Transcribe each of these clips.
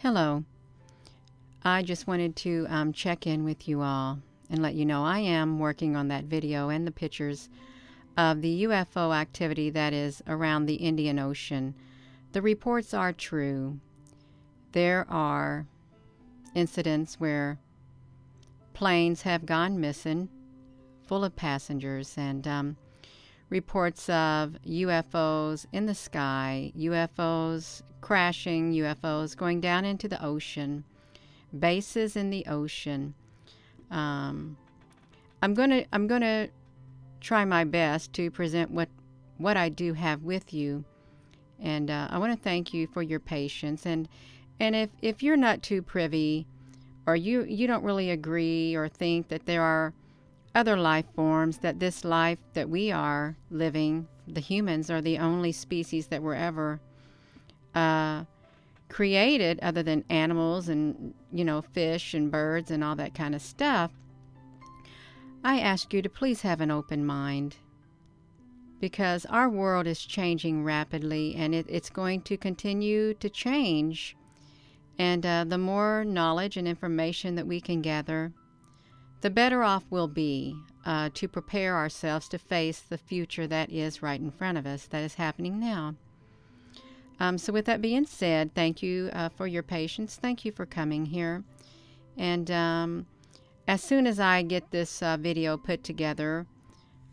Hello. I just wanted to check in with you all and let you know I am working on that video and the pictures of the UFO activity that is around the Indian Ocean. The reports are true. There are incidents where planes have gone missing, full of passengers, and reports of UFOs in the sky, UFOs crashing, UFOs going down into the ocean, bases in the ocean. I'm gonna try my best to present what I do have with you, and I want to thank you for your patience. And if you're not too privy, or you don't really agree or think that there are other life forms, that this life that we are living, the humans, are the only species that were ever created other than animals and, fish and birds and all that kind of stuff, I ask you to please have an open mind, because our world is changing rapidly, and it's going to continue to change. And the more knowledge and information that we can gather, the better off we'll be to prepare ourselves to face the future that is right in front of us, that is happening now. So with that being said, thank you for your patience. Thank you for coming here. And as soon as I get this video put together,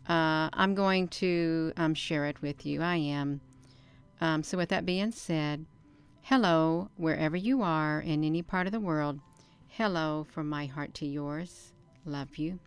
I'm going to share it with you. I am. So with that being said, hello, wherever you are in any part of the world. Hello from my heart to yours. Love you.